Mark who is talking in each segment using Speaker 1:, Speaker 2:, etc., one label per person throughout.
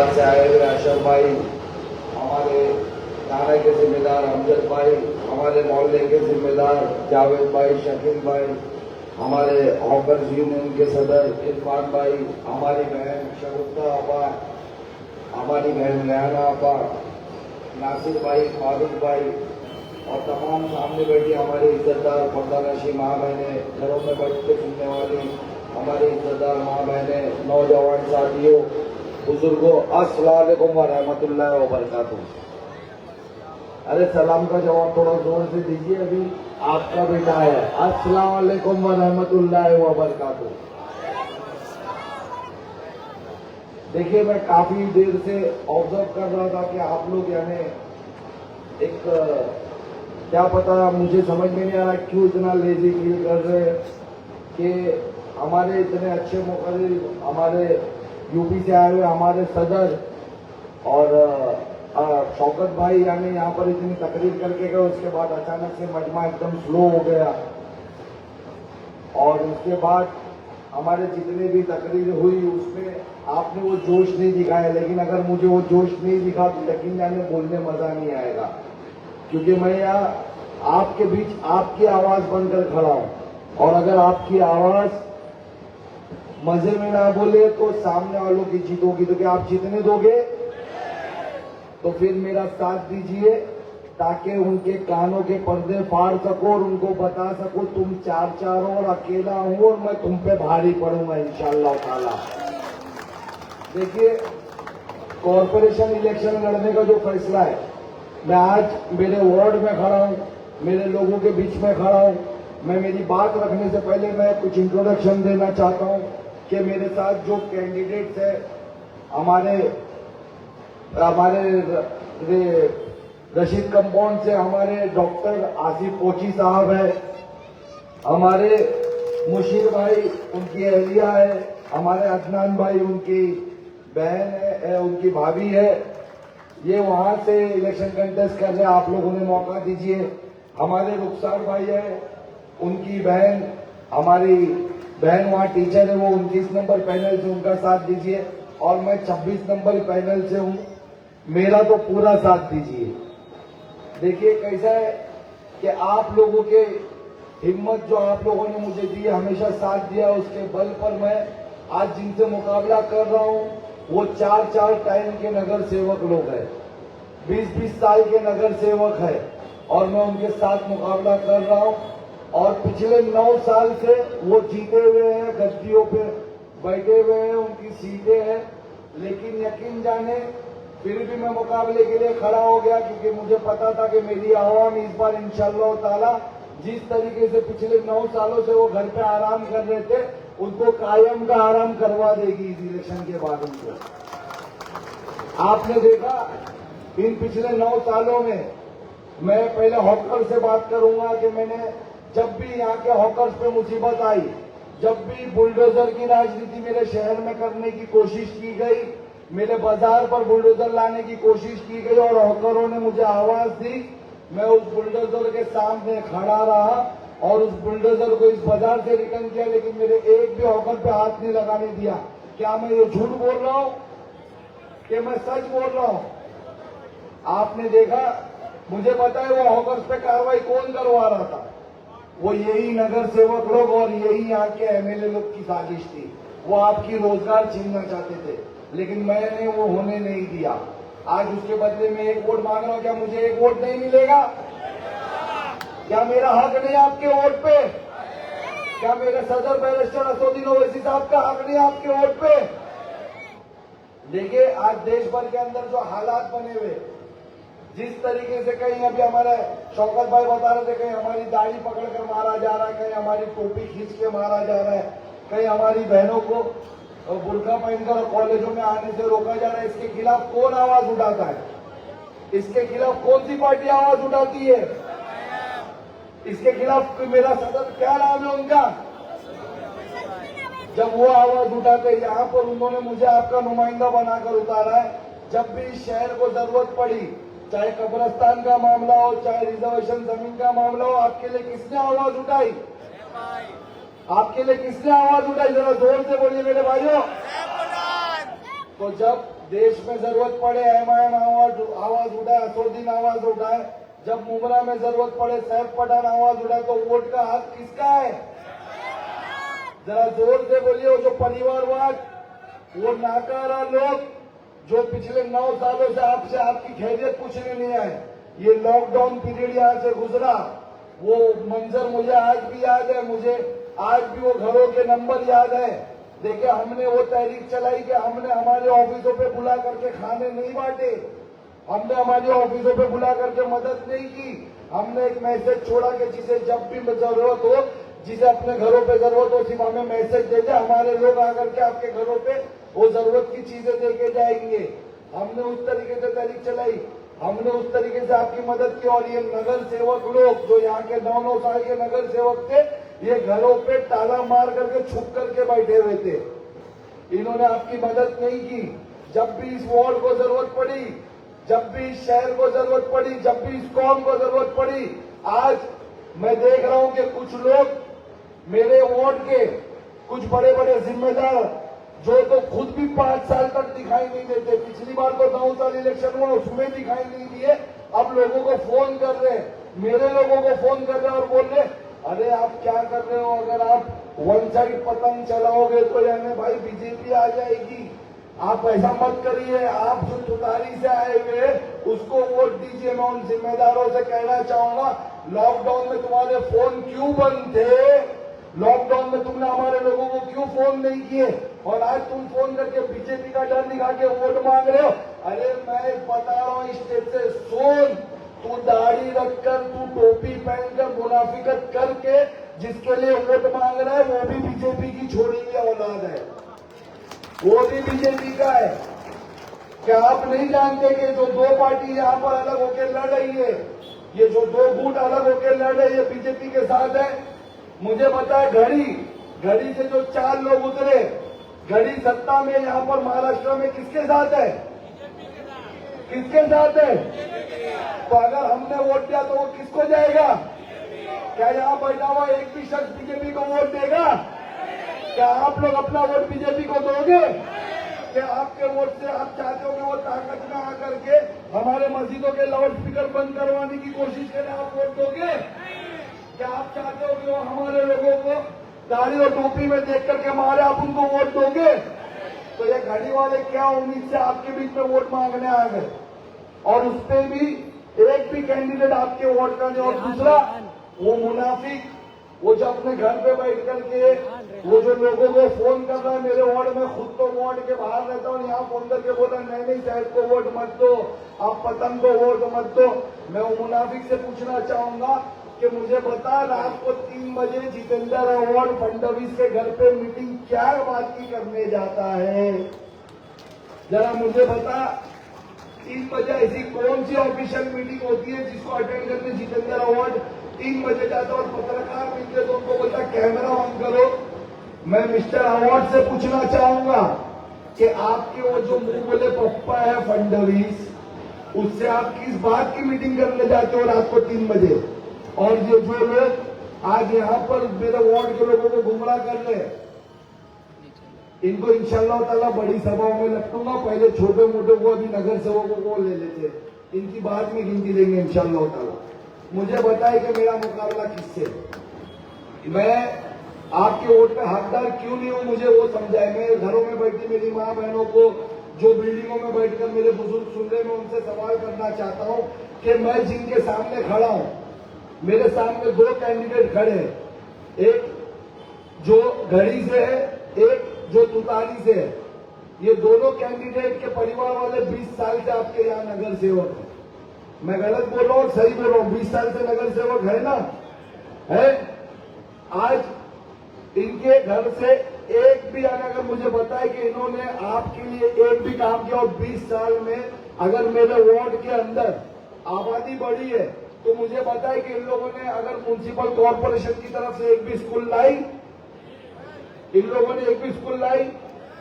Speaker 1: से आए हुए अशर भाई, हमारे थाना के जिम्मेदार अमजद भाई, हमारे मोहल्ले के जिम्मेदार जावेद भाई, शकील भाई, हमारे हॉकर्स यूनियन के सदर इरफान भाई, हमारी बहन शगुफ्ता आपा, हमारी बहन रेहाना आपा, नासिर भाई, फारूक भाई और तमाम सामने बैठी हमारी इज्जतदार पर्दानशी माँ बहने, घरों में बैठ के सुनने वाली हमारी इज्जतदार माँ बहने, नौजवान साथियों, बुजुर्गों, अस्सलाम वालेकुम व रहमतुल्लाहि व बरकातुहू। अरे सलाम का जवाब थोड़ा जोर से दीजिए, अभी आपका बेटा है। अस्सलाम वालेकुम व रहमतुल्लाहि व बरकातुहू। देखिए, मैं काफी देर से ऑब्जर्व कर रहा था कि आप लोग यानी एक क्या पता, मुझे समझ में नहीं आ रहा क्यों इतना लेजी फील कर रहे हैं कि हमारे इतने अच्छे मुकर्रिर, हमारे यूपी से आए हुए हमारे सदर और शौकत भाई यानी यहाँ पर इतनी तकरीर करके गए, उसके बाद अचानक से मजमा एकदम स्लो हो गया और उसके बाद हमारे जितनी भी तकरीर हुई उसमें आपने वो जोश नहीं दिखाया। लेकिन अगर मुझे वो जोश नहीं दिखा तो यकीन जाने बोलने मजा नहीं आएगा, क्योंकि मैं यहाँ आपके बीच आपकी आवाज बनकर खड़ा हूं और अगर आपकी आवाज मजे में ना बोले तो सामने वालों की जीत होगी। तो क्या आप जीतने दोगे? तो फिर मेरा साथ दीजिए ताकि उनके कानों के पर्दे फाड़ सको और उनको बता सको तुम चार चार हो और अकेला हूं और मैं तुम पे भारी पड़ूंगा इंशाअल्लाह ताला। देखिए, कॉरपोरेशन इलेक्शन लड़ने का जो फैसला है, मैं आज मेरे वार्ड में खड़ा हूं, मेरे लोगों के बीच में खड़ा हूं। मैं मेरी बात रखने से पहले मैं कुछ इंट्रोडक्शन देना चाहता हूं कि मेरे साथ जो कैंडिडेट्स है, हमारे रशीद कंपाउंड से हमारे डॉक्टर आसिफ पोची साहब है, हमारे मुशीर भाई उनकी अहलिया है, हमारे अदनान भाई उनकी बहन है, उनकी भाभी है। ये वहां से इलेक्शन कंटेस्ट कर रहे हैं, आप लोगों ने मौका दीजिए। हमारे रुखसार भाई है, उनकी बहन, हमारी बहन वहां टीचर है, वो 29 नंबर पैनल से, उनका साथ दीजिए। और मैं 26 नंबर पैनल से हूं, मेरा तो पूरा साथ दीजिए। देखिए कैसा है कि आप लोगों के हिम्मत जो आप लोगों ने मुझे दी, हमेशा साथ दिया, उसके बल पर मैं आज जिनसे मुकाबला कर रहा हूं वो 4-4 टाइम के नगर सेवक लोग हैं, 20-20 साल के नगर सेवक है और मैं उनके साथ मुकाबला कर रहा हूं। और पिछले 9 साल से वो जीते हुए हैं, गद्दियों पे बैठे हुए हैं, उनकी सीटें हैं। लेकिन यकीन जाने फिर भी मैं मुकाबले के लिए खड़ा हो गया, क्योंकि मुझे पता था कि मेरी आवाम इस बार इंशाअल्लाह ताला जिस तरीके से पिछले 9 सालों से वो घर पे आराम कर रहे थे, उनको कायम का आराम करवा देगी इस इलेक्शन के बाद उनको। आपने देखा इन पिछले 9 सालों में, मैं पहले हॉकर से बात करूंगा कि मैंने जब भी यहाँ के हॉकर्स पे मुसीबत आई, जब भी बुलडोजर की राजनीति मेरे शहर में करने की कोशिश की गई, मेरे बाजार पर बुलडोजर लाने की कोशिश की गई और हॉकरों ने मुझे आवाज दी, मैं उस बुलडोजर के सामने खड़ा रहा और उस बुलडोजर को इस बाजार से रिटर्न किया। लेकिन मेरे एक भी हॉकर पे हाथ नहीं लगाने दिया। क्या मैं ये झूठ बोल रहा हूं कि मैं सच बोल रहा हूं? आपने देखा, मुझे पता है वो हॉकर्स पे कार्रवाई कौन करवा रहा था, वो यही नगर सेवक लोग और यही यहाँ के एमएलए लोग की साजिश थी। वो आपकी रोजगार छीनना चाहते थे, लेकिन मैंने वो होने नहीं दिया। आज उसके बदले में 1 वोट मांग रहा हूं, क्या मुझे 1 वोट नहीं मिलेगा? क्या मेरा हक नहीं आपके वोट पे? क्या मेरे सदर बैरिस्टर असदुद्दीन ओवैसी साहब का हक नहीं आपके वोट पे? देखिए, आज देश भर के अंदर जो हालात बने हुए, जिस तरीके से कहीं अभी हमारे शौकत भाई बता रहे थे, कहीं हमारी दाढ़ी पकड़कर मारा जा रहा है, कहीं हमारी टोपी खींच के मारा जा रहा है, कहीं हमारी बहनों को बुर्का पहनकर कॉलेजों में आने से रोका जा रहा है। इसके खिलाफ कौन आवाज उठाता है? इसके खिलाफ कौन सी पार्टी आवाज उठाती है? इसके खिलाफ मेरा सदर, क्या नाम है उनका, जब वो आवाज उठाते, यहाँ पर उन्होंने मुझे आपका नुमाइंदा बनाकर उतारा है। जब भी इस शहर को जरूरत पड़ी, चाहे कब्रिस्तान का मामला हो, चाहे रिजर्वेशन जमीन का मामला हो, आपके लिए किसने आवाज उठाई? आपके लिए किसने आवाज उठाई? जरा जोर से बोलिए मेरे भाइयों। तो जब देश में जरूरत पड़े एमआईएम आवाज उठाए, असदुद्दीन आवाज उठाए, जब मुमरा में जरूरत पड़े सैफ पठान आवाज उठाए, तो वोट का हक किसका है? जरा जोर से बोलिए। वो जो परिवारवाद, वो नाकारा लोग जो पिछले 9 सालों से आपसे आपकी खैरियत पूछने नहीं आए, ये लॉकडाउन पीरियड यहाँ से गुजरा, वो मंजर मुझे आज भी याद है। मुझे आज भी वो घरों के नंबर याद है। देखिए, हमने वो तहरीक चलाई कि हमने हमारे ऑफिसों पे बुला करके खाने नहीं बांटे, हमने हमारे ऑफिसों पे बुला करके मदद नहीं की। हमने एक मैसेज छोड़ा कि जिसे जब भी जरूरत हो, जिसे अपने घरों पे जरूरत हो, सिर्फ हमें मैसेज दे दे, हमारे लोग आकर के आपके घरों पे वो जरूरत की चीजें देके जाएंगे। हमने उस तरीके से तहरीक चलाई, हमने उस तरीके से आपकी मदद की। और ये नगर सेवक लोग जो यहाँ के 9 साल के नगर सेवक थे, ये घरों पे ताला मार करके छुप करके बैठे हुए थे, इन्होंने आपकी मदद नहीं की। जब भी इस वार्ड को जरूरत पड़ी, जब भी इस शहर को जरूरत पड़ी, जब भी इस कौम को जरूरत पड़ी, आज मैं देख रहा हूं कि कुछ लोग मेरे वार्ड के कुछ बड़े बड़े जिम्मेदार जो तो खुद भी 5 साल तक दिखाई नहीं देते, पिछली बार तो 9 साल इलेक्शन हुआ उसमें दिखाई नहीं दिए, अब लोगों को फोन कर रहे, मेरे लोगों को फोन कर रहे और बोल रहे, अरे आप क्या कर रहे हो? अगर आप वन साइड पतंग चलाओगे तो यानी भाई बीजेपी आ जाएगी, आप ऐसा मत करिए। आप जो तुतारी से आए हुए उसको वोट दीजिए। मैं उन जिम्मेदारों से कहना चाहूंगा, लॉकडाउन में तुम्हारे फोन क्यों बंद थे? लॉकडाउन में तुमने हमारे लोगों को क्यों फोन नहीं किए? और आज तुम फोन करके बीजेपी का डर दिखा के वोट मांग रहे हो। अरे मैं बता रहा हूँ, स्टेट से सुन, तू दाढ़ी रखकर, तू टोपी पहनकर, मुनाफिकत करके जिसके लिए वोट मांग रहा है वो भी बीजेपी की छोड़ी हुई औलाद है, वो भी बीजेपी का है। क्या आप नहीं जानते कि जो 2 पार्टी यहाँ पर अलग होकर लड़ रही है, ये जो 2 गुट अलग होकर लड़ रही है बीजेपी के साथ है? मुझे बताए, घड़ी से जो 4 लोग उतरे, घड़ी सत्ता में यहाँ पर महाराष्ट्र में किसके साथ है? किसके साथ है? तो अगर हमने वोट दिया तो वो किसको जाएगा? क्या यहाँ बैठा हुआ एक भी शख्स बीजेपी को वोट देगा? क्या आप लोग अपना वोट बीजेपी को दोगे? क्या आपके वोट से आप चाहते हो कि वो ताकत में आकर के हमारे मस्जिदों के लाउड स्पीकर बंद करवाने की कोशिश करें? आप वोट दोगे? क्या आप चाहते हो कि वो हमारे लोगों को दाढ़ी और टोपी में देख करके मारे, आप उनको वोट दोगे? तो ये घड़ी वाले क्या उम्मीद से आपके बीच में वोट मांगने आ गए? और उस पर भी एक भी कैंडिडेट आपके वोट का नहीं। और दूसरा, वो मुनाफिक, वो जो अपने घर पे बैठ करके वो जो लोगों को फोन कर रहा है, मेरे वार्ड में खुद तो वार्ड के बाहर रहता हूँ, यहाँ फोन करके बोला नहीं साहब को वोट मत दो, आप पतंग को वोट मत दो। मैं वो मुनाफिक से पूछना चाहूंगा कि मुझे बता, रात को 3 बजे जितेंद्र अवार्ड फडणवीस के घर पे मीटिंग क्या बात की करने जाता है? जरा मुझे बता, 3 बजे ऐसी कौन सी ऑफिशियल मीटिंग होती है जिसको अटेंड करने जितेंद्र अवार्ड 3 बजे जाता और पत्रकार मिलते तो उनको बोलता कैमरा ऑन करो। मैं मिस्टर अवार्ड से पूछना चाहूंगा कि आपके वो जो मुंह बोले पप्पा है फडणवीस, उससे आप किस बात की मीटिंग करने जाते हो रात को 3 बजे? और ये जो लोग आज यहाँ पर मेरे वार्ड के लोगों को गुमराह कर रहे हैं, इनको इंशाअल्लाह ताला बड़ी सभाओं में लटूंगा। पहले छोटे मोटे को अभी नगर सेवकों को ले लेते, इनकी बाद में गिनती लेंगे इंशाअल्लाह ताला। मुझे बताए कि मेरा मुकाबला किससे? मैं आपके वोट का हकदार क्यों नहीं हूं, मुझे वो समझाए। मैं घरों में बैठी मेरी माँ बहनों को, जो बिल्डिंगों में बैठकर मेरे बुजुर्ग सुन रहे, मैं उनसे सवाल करना चाहता हूं कि मैं जिनके सामने खड़ा हूं, मेरे सामने 2 कैंडिडेट खड़े हैं, एक जो घड़ी से है, एक जो तुतारी से है। ये दोनों कैंडिडेट के परिवार वाले 20 साल से आपके यहाँ नगर सेवक हैं। मैं गलत बोल रहा हूँ सही बोल रहा हूँ? 20 साल से नगर सेवक है ना? है। आज इनके घर से एक भी अगर मुझे बताए कि इन्होंने आपके लिए एक भी काम किया, और 20 साल में अगर मेरे वार्ड के अंदर आबादी बढ़ी है तो मुझे बताए कि इन लोगों ने अगर म्युनिसिपल कॉर्पोरेशन की तरफ से एक भी स्कूल लाई, इन लोगों ने एक भी स्कूल लाई,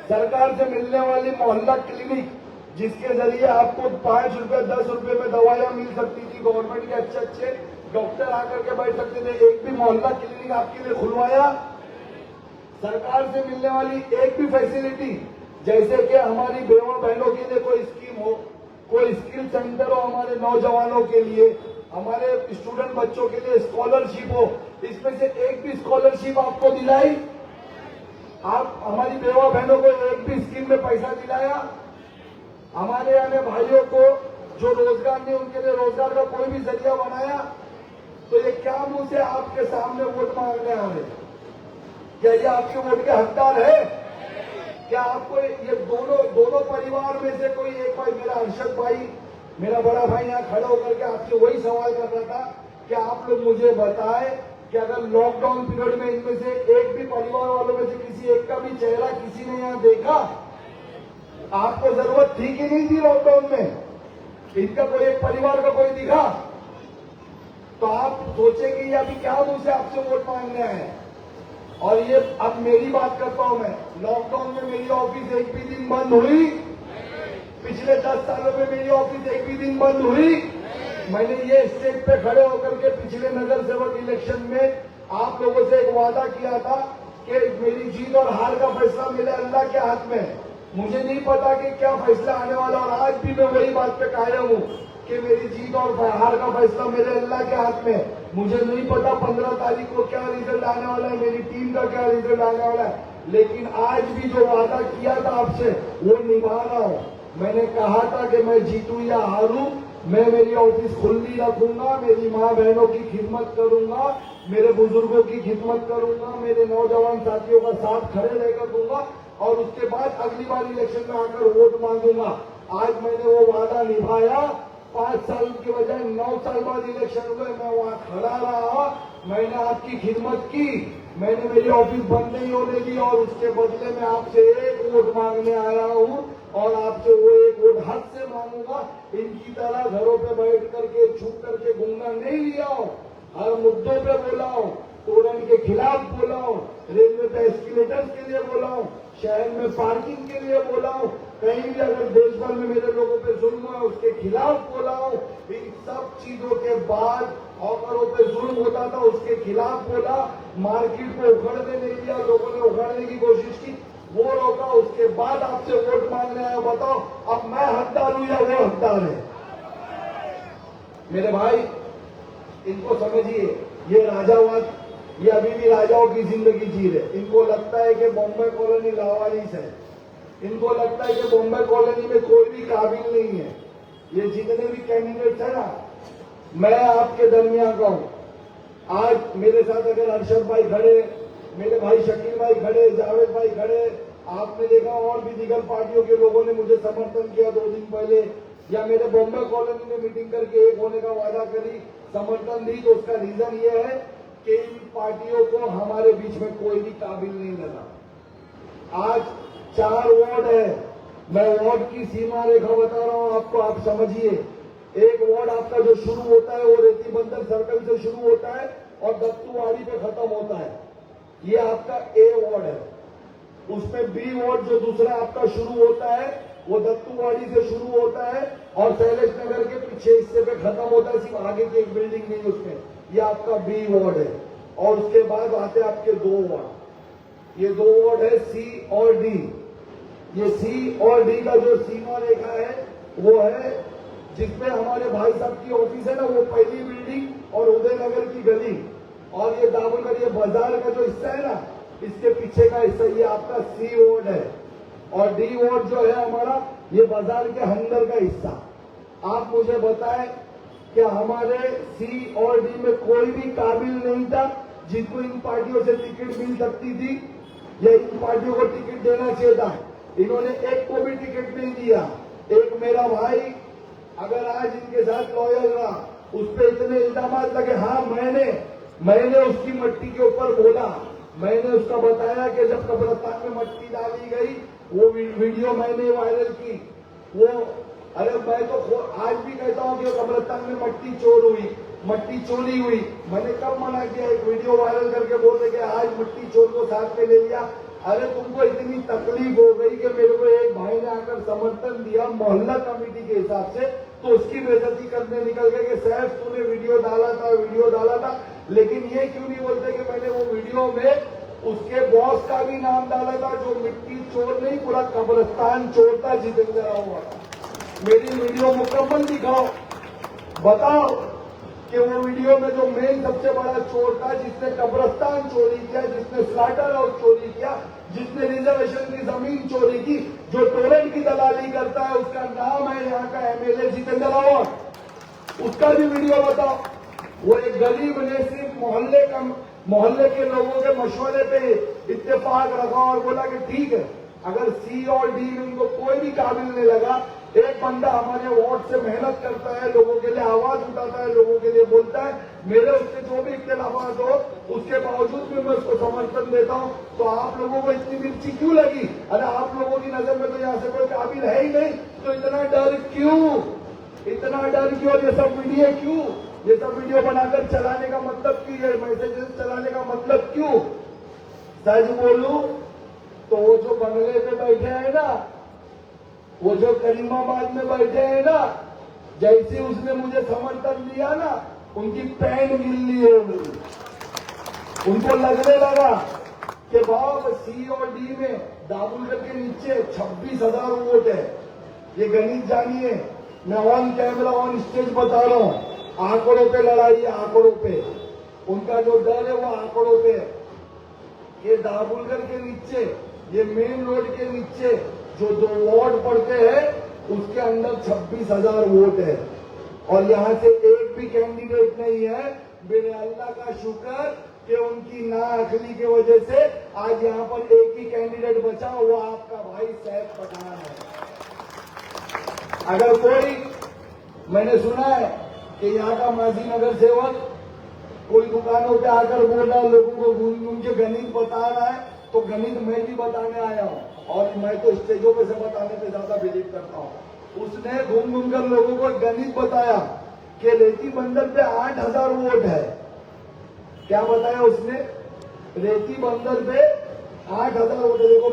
Speaker 1: सरकार से मिलने वाली मोहल्ला क्लिनिक जिसके जरिए आपको 5 रुपए 10 रुपए में दवाइयां मिल सकती थी, गवर्नमेंट के अच्छे डॉक्टर आकर के बैठ सकते थे, एक भी मोहल्ला क्लिनिक आपके लिए खुलवाया। सरकार से मिलने वाली एक भी फैसिलिटी जैसे कि हमारी बेवा बहनों के लिए कोई स्कीम हो, कोई स्किल सेंटर हो हमारे नौजवानों के लिए, हमारे स्टूडेंट बच्चों के लिए स्कॉलरशिप हो, इसमें से एक भी स्कॉलरशिप आपको दिलाई? आप हमारी बेवा बहनों को एक भी स्कीम में पैसा दिलाया? हमारे आने भाइयों को जो रोजगार नहीं उनके लिए रोजगार का कोई भी जरिया बनाया? तो ये क्या मुंह से आपके सामने वोट मांगने आ रहे? क्या ये आपके वोट के हकदार है? क्या आपको ये दोनों परिवार में से कोई एक भाई, मेरा अर्शद भाई, मेरा बड़ा भाई यहाँ खड़ा होकर के आपसे वही सवाल कर रहा था कि आप लोग मुझे बताएं कि अगर लॉकडाउन पीरियड में इनमें से एक भी परिवार वालों में से किसी एक का भी चेहरा किसी ने यहाँ देखा? आपको जरूरत थी कि नहीं थी लॉकडाउन में? इनका कोई एक परिवार का कोई दिखा? तो आप सोचेंगे अभी क्या मुंह से आपसे वोट मांगने आए? और ये अब मेरी बात करता हूं मैं, लॉकडाउन में मेरी ऑफिस एक भी दिन बंद हुई? पिछले 10 सालों में मेरी ऑफिस एक भी दिन बंद हुई? मैंने ये स्टेज पे खड़े होकर के पिछले नगर सेवक इलेक्शन में आप लोगों से एक वादा किया था कि मेरी जीत और हार का फैसला मेरे अल्लाह के हाथ में है। मुझे नहीं पता कि क्या फैसला आने वाला, और आज भी मैं वही बात पे कायम हूं कि मेरी जीत और हार का फैसला मेरे अल्लाह के हाथ में है। मुझे नहीं पता 15 तारीख को क्या रिजल्ट आने वाला है, मेरी टीम का क्या रिजल्ट आने वाला है, लेकिन आज भी जो वादा किया था आपसे वो निभा रहा हूं। मैंने कहा था कि मैं जीतूं या हारूं, मैं मेरी ऑफिस खुली रखूंगा, मेरी माँ बहनों की खिदमत करूंगा, मेरे बुजुर्गों की खिदमत करूंगा, मेरे नौजवान साथियों का साथ खड़े रहकर दूंगा, और उसके बाद अगली बार इलेक्शन में आकर वोट मांगूंगा। आज मैंने वो वादा निभाया। 5 साल की बजाय 9 साल बाद इलेक्शन हुए, मैं वहां खड़ा रहा, मैंने आपकी खिदमत की, मैंने मेरी ऑफिस बंद नहीं होने दी, और उसके बदले में आपसे एक वोट मांगने आया हूं, और आपसे वो एक वोट हक से मांगूंगा। इनकी तरह घरों पे बैठ करके छुप करके घूमना नहीं लिया हूं, हर मुद्दों पे बोला हूं, तोड़न के खिलाफ बोला हूं, रेलवे पे एस्केलेटर्स के लिए बोला हूं, शहर में पार्किंग के लिए बोला हूं, कहीं भी अगर देश भर में मेरे लोगों पे जुल्म हुआ उसके खिलाफ बोला हूं। इन सब चीजों के बाद हॉकरों पे जुल्म होता था उसके खिलाफ बोला, मार्केट को उखड़ने नहीं दिया, लोगों ने उखाड़ने की कोशिश की, वो रोका, उसके बाद आपसे वोट मांगने आया। बताओ अब मैं हकदार हूं या वो हकदार है? मेरे भाई इनको समझिए, ये राजावाद, ये अभी भी राजाओं की जिंदगी जी रहे। इनको लगता है कि बॉम्बे कॉलोनी लावारिस है, इनको लगता है कि बॉम्बे कॉलोनी में कोई भी काबिल नहीं है। ये जितने भी कैंडिडेट है ना, मैं आपके दरमियान का हूं। आज मेरे साथ अगर अर्शद भाई खड़े, मेरे भाई शकील भाई खड़े, जावेद भाई खड़े, आपने देखा और भी दीगर पार्टियों के लोगों ने मुझे समर्थन किया 2 दिन पहले, या मेरे बॉम्बे कॉलोनी में मीटिंग करके एक होने का वादा करी, समर्थन दी, तो उसका रीजन ये है कि इन पार्टियों को हमारे बीच में कोई भी काबिल नहीं लगा। आज 4 वार्ड है, मैं वार्ड की सीमा रेखा बता रहा हूं आपको, आप समझिए। एक वार्ड आपका जो शुरू होता है वो रेती बंदर सर्कल से शुरू होता है और दत्तूवाड़ी पे खत्म होता है, ये आपका ए वार्ड है। उसमें बी वार्ड जो दूसरा आपका शुरू होता है वो दत्तूवाड़ी से शुरू होता है और शैलेश नगर के पीछे हिस्से पे खत्म होता है, सिर्फ आगे की एक बिल्डिंग नहीं उसमें, ये आपका बी वार्ड है। और उसके बाद आते हैं आपके 2 वार्ड, ये 2 वार्ड है सी और डी। ये सी और डी का जो सीमा रेखा है वो है जिसमें हमारे भाई साहब की ऑफिस है ना, वो पहली बिल्डिंग और उदयनगर की गली, और ये दामोदर ये बाजार का जो हिस्सा है ना, इसके पीछे का हिस्सा, ये आपका सी वार्ड है। और डी वार्ड जो है हमारा, ये बाजार के अंदर का हिस्सा। आप मुझे बताएं कि हमारे सी और डी में कोई भी काबिल नहीं था जिनको इन पार्टियों से टिकट मिल सकती थी या इन पार्टियों को टिकट देना चाहिए था। इन्होंने एक को भी टिकट नहीं दिया। एक मेरा भाई अगर आज इनके साथ लॉयल रहा, उस पर इतने इल्जाम लगे, हाँ मैंने उसकी मट्टी के ऊपर बोला, मैंने उसका बताया कि जब कब्रिस्तान में मट्टी डाली गई वो वीडियो मैंने वायरल की। वो अरे मैं तो आज भी कहता हूं कि कब्रिस्तान में मट्टी चोरी हुई। मैंने कब मना किया? एक वीडियो वायरल करके बोल रहे कि आज मट्टी चोर को साथ में ले लिया। अरे तुमको इतनी तकलीफ हो गई कि मेरे को एक भाई ने आकर समर्थन दिया मोहल्ला कमेटी के हिसाब से, तो उसकी बेइज्जती करने निकल गए कि साहब तूने वीडियो डाला था। लेकिन ये क्यों नहीं बोलते कि मैंने वो वीडियो में उसके बॉस का भी नाम डाला था, जो मिट्टी चोर नहीं, पूरा कब्रिस्तान चोर था, जितेंद्र रावत। मेरी वीडियो मुकम्मल दिखाओ, बताओ कि वो वीडियो में जो मेन सबसे बड़ा चोर था, जिसने कब्रिस्तान चोरी किया, जिसने स्लाटर हाउस चोरी किया, जिसने रिजर्वेशन की जमीन चोरी की, जो टोरेंट की दलाली करता है, उसका नाम है यहाँ का एमएलए जितेंद्र रावत। उसका भी वीडियो बताओ। वो एक गरीब ने सिर्फ मोहल्ले के लोगों के मशवरे पे इत्तेफाक रखा और बोला कि ठीक है, अगर सी और डी में उनको कोई भी काबिल नहीं लगा, एक बंदा हमारे वार्ड से मेहनत करता है, लोगों के लिए आवाज उठाता है, लोगों के लिए बोलता है, मेरे उससे जो भी इख्तिलाफात हो, उसके बावजूद भी मैं उसको समर्थन देता हूं। तो आप लोगों को इतनी मिर्ची क्यों लगी? अरे आप लोगों की नजर में तो यहाँ से कोई काबिल है ही नहीं, तो इतना डर क्यों? इतना डर क्यों? ये सब वीडियो क्यों? ये सब वीडियो बनाकर चलाने का मतलब क्यों? ये मैसेजेस चलाने का मतलब क्यों? सच बोलूं तो वो जो बंगले पे बैठे हैं ना, वो जो करीमाबाद में बैठे हैं ना, जैसे उसने मुझे समर्थन दिया ना, उनकी पैन गिल्ली है मेरी। उनको लगने लगा कि बाप सी और डी में दाबुलकर के नीचे 26,000 वोट है। ये गणित जानिए, मैं ऑन कैमरा ऑन स्टेज बता रहा हूं। आंकड़ों पे लड़ाई है, आंकड़ों पे। उनका जो डर है वो आंकड़ों पे है। ये दाबुलकर के नीचे, ये मेन रोड के नीचे जो 2 वार्ड पड़ते हैं, उसके अंदर 26,000 वोट है। और यहां से एक भी कैंडिडेट नहीं है। मेरे अल्लाह का शुक्र कि उनकी नाअक्ली की वजह से आज यहां पर एक ही कैंडिडेट बचा, वो आपका भाई सैफ पठान है। अगर कोई, मैंने सुना है कि यहाँ का माजी नगर सेवक कोई दुकानों पे आकर बोल रहा है, लोगों को घूम घूम के गणित बता रहा है, तो गणित मैं भी बताने आया हूँ, और मैं तो स्टेजों पे से बताने पे ज्यादा बिलीव करता हूँ। उसने घूम घूम कर लोगों को गणित बताया कि रेती बंदर पे 8,000 वोट है। क्या बताया उसने? रेती बंदर पे 8,000 वोट है। देखो,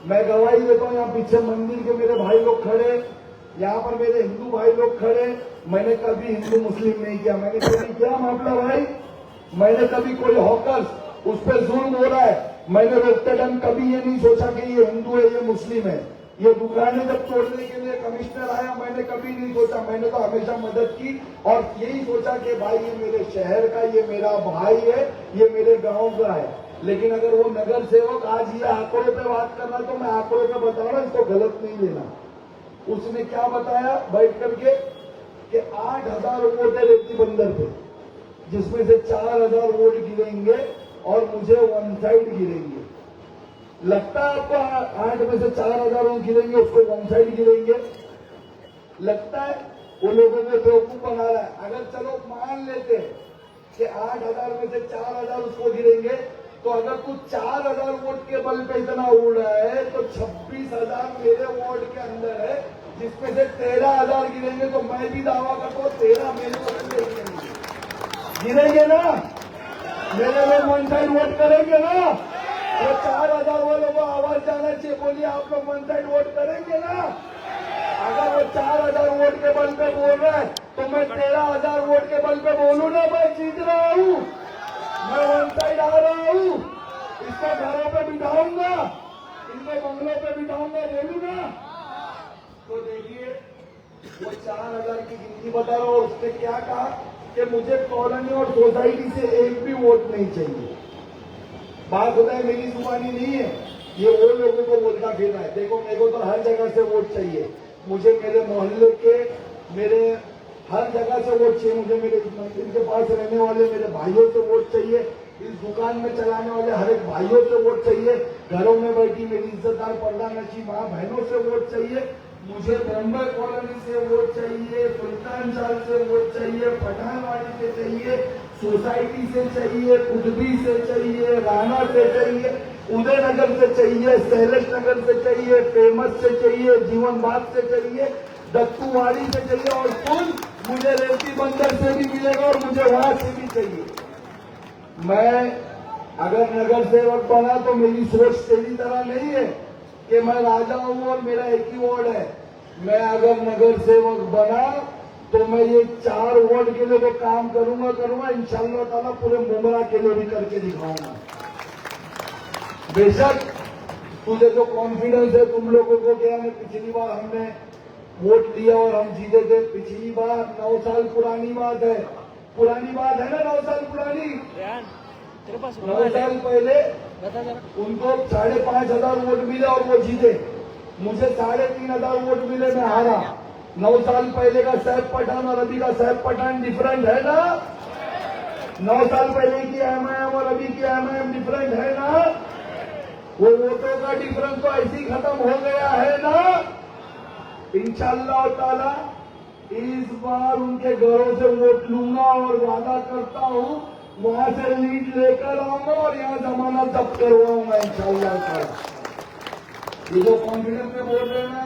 Speaker 1: मैं गवाही देता हूँ, यहाँ पीछे मंदिर के मेरे भाई लोग खड़े, यहाँ पर मेरे हिंदू भाई लोग खड़े। मैंने कभी हिंदू मुस्लिम नहीं किया। मैंने कभी क्या मामला भाई? मैंने कभी कोई हॉकर्स उस पर जुल्म हो रहा है, मैंने रोकते टाइम कभी ये नहीं सोचा कि ये हिंदू है, ये मुस्लिम है। ये दुकानें जब तोड़ने के लिए कमिश्नर आया, मैंने कभी नहीं सोचा। मैंने तो हमेशा मदद की और यही सोचा कि भाई ये मेरे शहर का, ये मेरा भाई है, ये मेरे गांव का है। लेकिन अगर वो नगर सेवक आज ये आंकड़ों पे बात कर रहा, तो मैं आंकड़ों पे बता रहा हूं, इसको गलत नहीं लेना। उसने क्या बताया बैठ करके कि 8,000 वोट है रेती बंदर पे, जिसमें से 4,000 वोट गिरेंगे और मुझे वन साइड गिरेंगे। लगता है आपको 8 में से 4,000 वोट गिरेंगे, उसको वन साइड गिरेंगे? लगता है? वो लोगों को बेवकूफ बना रहा है। अगर चलो मान लेते कि 8,000 में से 4,000 उसको गिरेंगे, तो अगर तू 4,000 वोट के बल पे इतना उड़ रहा है, तो 26,000 मेरे वार्ड के अंदर है, जिसमें से 13,000 गिरेंगे। तो मैं भी दावा करता हूँ 13 मेरे को गिरेंगे ना? मेरे लोग वन साइड वोट करेंगे ना? तो 4,000 वालों को आवाज जाना चाहिए, बोलिए आप लोग वन साइड वोट करेंगे ना? अगर वो 4,000 वोट के बल पे बोल रहा है, तो मैं 13,000 वोट के बल पे बोलूं ना, मैं जीत रहा हूं, मैं वन साइड आ रहा हूं। इसको घरों पे बिठाऊंगा, इनको बंगलों पे बिठाऊंगा, ले लूंगा। तो देखिए, वो 4,000 की गिनती बता रहा हूं। उसने क्या कहा कि मुझे कॉलोनी और सोसाइटी से एक भी वोट नहीं चाहिए। बात होता है, मेरी जुबानी नहीं है, ये वो लोगों को बोलता फिर रहा है। देखो, मेरे को तो हर जगह से वोट चाहिए, मुझे मेरे मोहल्ले के, मेरे हर जगह से वोट चाहिए, मुझे मेरे मंदिर के पास रहने वाले मेरे भाइयों से वोट चाहिए, इस दुकान में चलाने वाले हर एक भाइयों से वोट चाहिए, घरों में बैठी मेरी इज्जतदार पर्दा नशी माँ बहनों से वोट चाहिए, मुझे ब्रह्म कॉलोनी से वोट चाहिए, सुल्तान साल से वोट चाहिए, पठानवाड़ी से चाहिए, सोसाइटी से चाहिए, कुतबी से चाहिए, राणा से चाहिए, उदयनगर से चाहिए, शैलेश नगर से चाहिए, फेमस से चाहिए, जीवन बाग से चाहिए, दत्तूवाड़ी से चाहिए, और सुन, मुझे रेती बंदर से भी मिलेगा और मुझे वहां से भी चाहिए। मैं अगर नगर सेवक बना तो मेरी सोच तेरी तरह नहीं है कि मैं राजा हूं और मेरा एक ही वार्ड है। मैं अगर नगर सेवक बना तो मैं ये 4 वार्ड के लिए तो काम करूंगा इंशाअल्लाह ताला, पूरे मुमरा के लिए भी करके दिखाऊंगा। बेशक तुझे जो कॉन्फिडेंस है तुम लोगों को क्या है, पिछली बार हमने वोट दिया और हम जीते थे। पिछली बार 9 साल पुरानी बात है, पुरानी बात है ना, 9 साल पुरानी। 9 साल पहले उनको 5,500 वोट मिले और वो जीते, मुझे 3,500 वोट मिले, मैं हारा। 9 साल पहले का सैफ पठान और अभी का सैफ पठान डिफरेंट है ना। 9 साल पहले की एमआईएम और अभी की एमआईएम डिफरेंट है ना। वो वोटों का डिफरेंस तो ऐसे ही खत्म हो गया है ना। इंशाअल्लाह ताला इस बार उनके घरों से वोट लूंगा और वादा करता हूं वहां से लीड लेकर आऊंगा और यहां जमानत जब्त करवाऊंगा इंशाअल्लाह ताला। ये जो कॉन्फिडेंस में बोल रहे हैं ना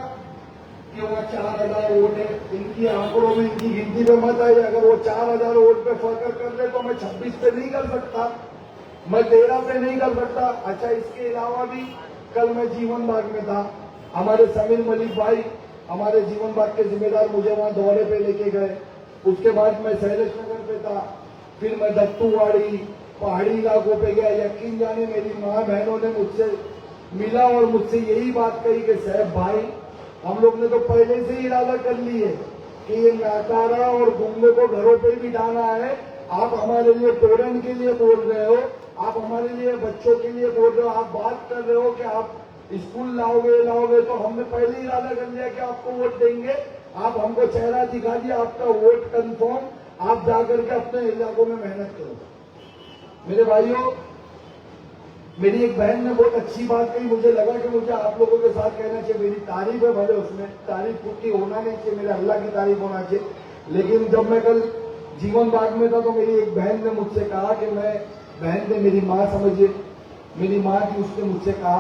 Speaker 1: कि वो 4,000 वोट है, इनकी आंकड़ों में इनकी गिनती में मत आए। अगर वो 4,000 वोट पे फर्क कर ले तो मैं 26 पे नहीं कर सकता, मैं 13 पे नहीं कर सकता। अच्छा, इसके अलावा भी कल मैं जीवन बाग में था, हमारे समीर मलिक भाई हमारे जीवन बाग के जिम्मेदार मुझे वहां दौरे पे लेके गए। उसके बाद मैं शैलेश नगर पे था, फिर मैं दत्तूवाड़ी पहाड़ी इलाकों पे गया। यकीन जाने मेरी माँ बहनों ने मुझसे मिला और मुझसे यही बात कही कि साहब भाई, हम लोग ने तो पहले से ही इरादा कर ली है कि ये नाकारा और गुंडों को घरों पे बिठाना है। आप हमारे लिए तोरण के लिए बोल रहे हो, आप हमारे लिए बच्चों के लिए बोल रहे हो, आप बात कर रहे हो कि आप स्कूल लाओगे, तो हमने पहले ही इरादा कर लिया कि आपको वोट देंगे। आप हमको चेहरा दिखा दिया, आपका वोट कंफर्म, आप जाकर के अपने इलाकों में मेहनत करो। मेरे भाइयों, मेरी एक बहन ने बहुत अच्छी बात कही, मुझे लगा कि मुझे आप लोगों के साथ कहना चाहिए। मेरी तारीफ है, भले उसमें तारीफ की होना नहीं चाहिए, मेरे अल्लाह की तारीफ होना चाहिए। लेकिन जब मैं कल जीवन बाग में था तो मेरी एक बहन ने मुझसे कहा कि बहन ने मेरी माँ समझिए, मेरी माँ की, उसने मुझसे कहा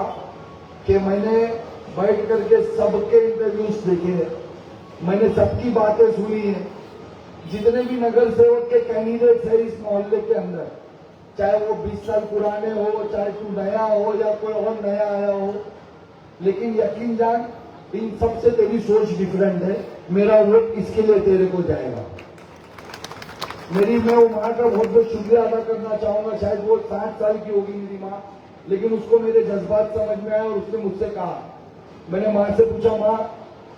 Speaker 1: कि मैंने बैठ करके सबके इंटरव्यूज देखे हैं, मैंने सबकी बातें सुनी है, जितने भी नगर सेवक के कैंडिडेट्स है इस मोहल्ले के अंदर, चाहे वो 20 साल पुराने हो, चाहे तू नया हो या कोई और नया आया हो, लेकिन यकीन जान इन सबसे तेरी सोच डिफरेंट है। मेरा वोट इसके लिए तेरे को जाएगा। मैं वो माँ का बहुत बहुत शुक्रिया अदा करना चाहूंगा। शायद वो 60 साल की होगी मेरी माँ, लेकिन उसको मेरे जज्बात समझ में आए और उसने मुझसे कहा, मैंने माँ से पूछा, माँ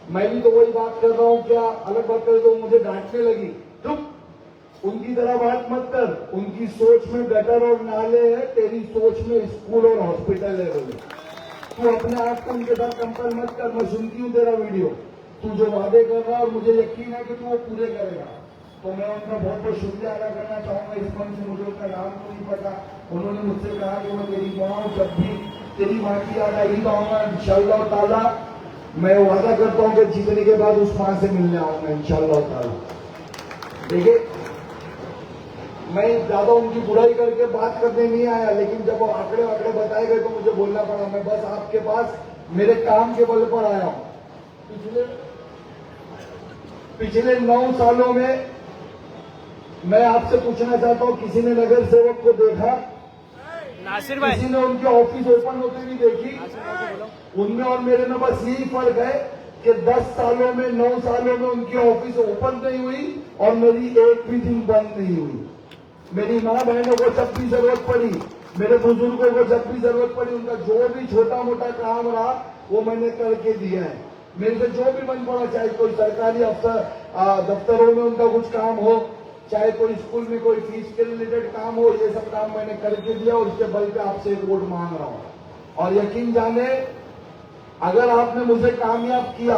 Speaker 1: मैं भी तो वही बात कर रहा हूँ, क्या अलग बात कर? तो मुझे डांटने लगी, चुप, उनकी तरह बात मत कर, उनकी सोच में गटर और नाले है, तेरी सोच में स्कूल और हॉस्पिटल है। बोले तू अपने आप को उनके साथ कंपेयर मत कर, मैं सुनती हूँ तेरा वीडियो, तू जो वादे कर रहा है और मुझे यकीन है कि तू वो पूरे करेगा। तो मैं उनका बहुत बहुत शुक्रिया अदा करना चाहूंगा। इस मन से मुझे उनका नाम तो नहीं पता, उन्होंने मुझसे कहा कि मैं तेरी माँ हूँ, जब भी तेरी माँ की याद आएगी तो आऊंगा इंशाअल्लाह ताला। मैं वादा करता हूँ कि जीतने के बाद उस माँ से मिलने आऊंगा इंशाअल्लाह ताला। देखिए, मैं ज्यादा उनकी बुराई करके बात करने नहीं आया, लेकिन जब वो आंकड़े बताए गए तो मुझे बोलना पड़ा। मैं बस आपके पास मेरे काम के बल पर आया हूँ। पिछले 9 सालों में मैं आपसे पूछना चाहता हूँ, किसी ने नगर सेवक को देखा?
Speaker 2: नासिर भाई,
Speaker 1: किसी ने उनके ऑफिस ओपन होते भी देखी? उनमें और मेरे में बस यही फर्क है कि 10 सालों में 9 सालों में उनकी ऑफिस ओपन नहीं हुई और मेरी एक भी दिन बंद नहीं हुई। मेरी माँ बहनों को जब भी जरूरत पड़ी, मेरे बुजुर्गों को जब भी जरूरत पड़ी, उनका जो भी छोटा मोटा काम रहा वो मैंने करके दिया है। मेरे से जो भी मन पड़ा, चाहे कोई सरकारी अफसर दफ्तरों में उनका कुछ काम हो, चाहे कोई स्कूल में कोई फीस के रिलेटेड काम हो, ये सब काम मैंने करके दिया और उसके बल पे आपसे एक वोट मांग रहा हूं। और यकीन जाने, अगर आपने मुझे कामयाब किया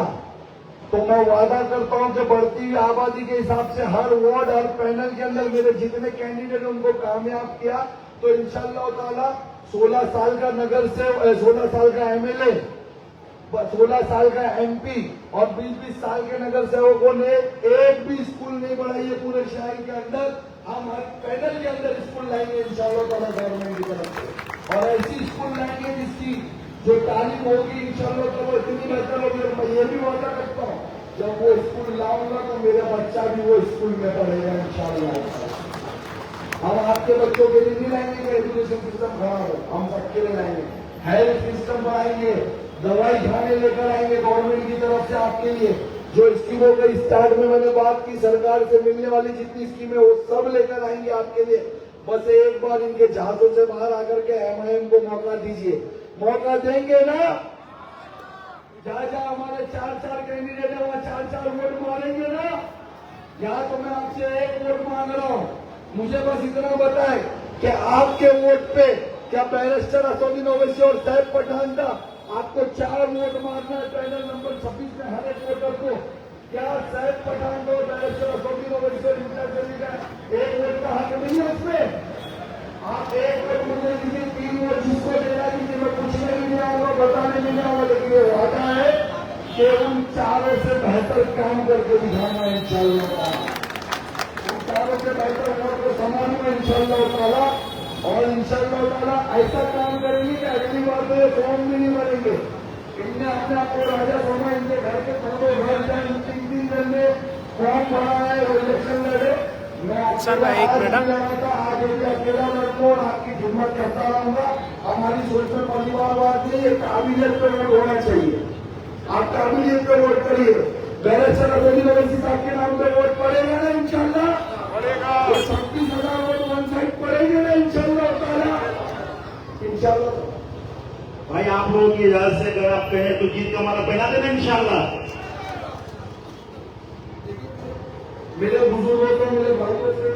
Speaker 1: तो मैं वादा करता हूं कि बढ़ती हुई आबादी के हिसाब से हर वार्ड, हर पैनल के अंदर मेरे जितने कैंडिडेट उनको कामयाब किया तो इंशाअल्लाह ताला 16 साल का नगर से 16 साल का एमएलए, 16 साल का एमपी और 20-20 साल के नगर सेवकों ने एक भी स्कूल नहीं बढ़ाई है पूरे शहर के अंदर। हम हर पैनल के अंदर स्कूल लाएंगे इंशाअल्लाह ताला गवर्नमेंट की तरफ से, और ऐसी स्कूल लाएंगे जिसकी जो तारीफ होगी इंशाअल्लाह ताला इतनी बेहतर होगी। मैं ये भी वादा करता हूँ, जब वो स्कूल लाऊंगा तो मेरा बच्चा भी वो स्कूल में पढ़ेगा इंशाअल्लाह। हम आपके बच्चों के लिए नहीं लाएंगे कि एजुकेशन सिस्टम खराब हो, हम सबके लिए लाएंगे। हेल्थ सिस्टम बढ़ाएंगे, दवाई खाने लेकर आएंगे गवर्नमेंट की तरफ से आपके लिए। जो स्कीमों के स्टार्ट में मैंने बात की, सरकार से मिलने वाली जितनी स्कीमें वो सब लेकर आएंगे आपके लिए। बस एक बार इनके जहाजों से बाहर आकर के MIM को मौका दीजिए। मौका देंगे ना? जहाँ जहाँ हमारे 4 कैंडिडेट है वहाँ 4 वोट मारेंगे ना? यहाँ तो मैं आपसे एक वोट मांग रहा हूँ। मुझे बस इतना बताएं कि आपके वोट पे क्या बैरिस्टर असदुद्दीन ओवैसी और सैफ पठान का आपको 4 वोट मारना है पैनल नंबर 26 में हर एक वोटर को? क्या सैफ पठान को बैरिस्टर असदुद्दीन ओवैसी और इंटरचली का एक वोट का हक नहीं है उसमें? आप एक वोट मुझे दीजिए, 3 वोट जिसको देना दीजिए, मैं पूछने भी नहीं आऊंगा, बताने भी नहीं आऊंगा, लेकिन ये वादा है कि उन 4 से बेहतर काम करके दिखाना है इंशाअल्लाह। उन 4 से बेहतर वोट को संभालूंगा इंशाअल्लाह ताला, और इंशाअल्लाह ताला ऐसा काम करेंगे कि अगली बार तो ये फॉर्म भी नहीं भरेंगे। इनने अपने आपको राजा सोमा, इनके घर के थोड़े घर जाए, 3 दिन में फॉर्म भरा है, वो इलेक्शन लड़े। मैं
Speaker 2: सर, मैं एक मिनट
Speaker 1: था, आज एक अकेला लड़को और आपकी खिदमत करता रहूंगा। हमारी सोच में परिवारवाद नहीं, ये काबिलियत पे वोट होना चाहिए। आप काबिलियत पे वोट करिए। बैरिस्टर असदुद्दीन ओवैसी साहब के नाम पे वोट पड़ेगा ना इंशाअल्लाह? पड़ेगा। 36,000 वोट वन साइड पड़ेंगे ना इंशाअल्लाह ताला? इंशाअल्लाह।
Speaker 3: भाई आप लोगों की इजाजत से अगर आप कहें तो जीत का माला पहना देना इंशाअल्लाह।
Speaker 1: मेरे बुजुर्गों को, मेरे भाइयों से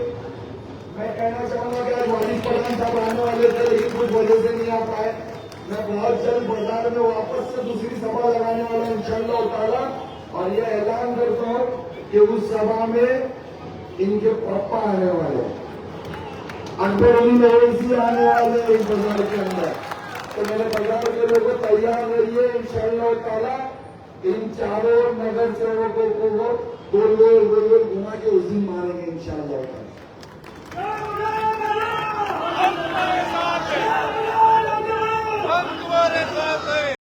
Speaker 1: मैं कहना चाहूंगा कि आज वारिस पठान साहब आने वाले थे, लेकिन कुछ वजह से नहीं आ पाए। मैं बहुत जल्द बाजार में वापस से दूसरी सभा लगाने वाला हूं इंशाअल्लाह ताला, और यह ऐलान करता हूं कि उस सभा में इनके पापा आने वाले, असदुद्दीन ओवैसी आने वाले इस बाजार के अंदर। तो मेरे बाजार के लोगों तैयार रहिए इंशाअल्लाह ताला। इन 4 नगर सेवकों को वो गोल गोल घुमा के उस दिन मारेंगे इंशाअल्लाह।